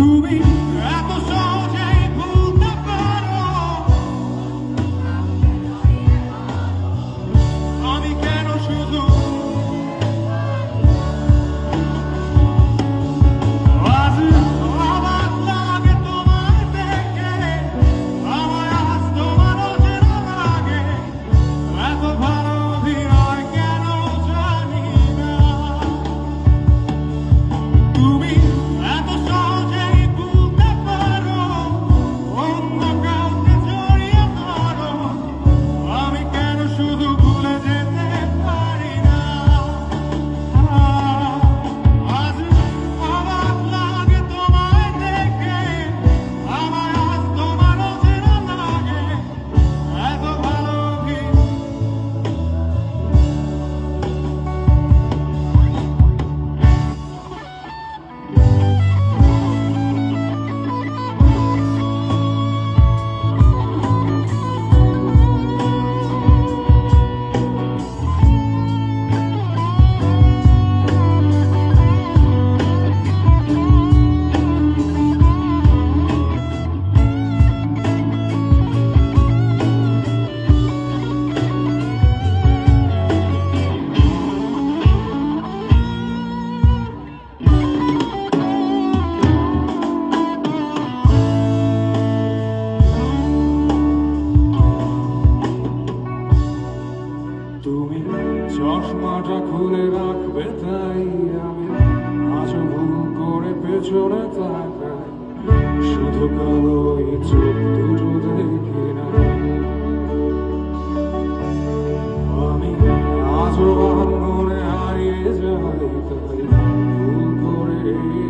তুমি এত সহজেই ভুলতে পারো, আমি কেন শুধু আজ অবাক লাগে তোমায় দেখে, আমায় আজ তোমার অচেনা লাগে, এত ভালো অভিনয় কেন জানি না। তুমি এত সহজেই ভুলতে পারো, অন্য কাউকে জড়িয়ে ধরো, আমি কেন শুধু ভুলে যেতে পারি না। আজ অবাক লাগে তোমায় দেখে, আমায় আজ তোমার অচেনা লাগে, এত ভালো তুমি চশমাটা খুলে রাখবে তাই আমি আজও ভুল করে পেছনে তাকাই, শুধু কালো এই চোখ দুটো দেখি না। আমি আজও ভাঙনে হারিয়ে যাই, তাই ভুল করে এই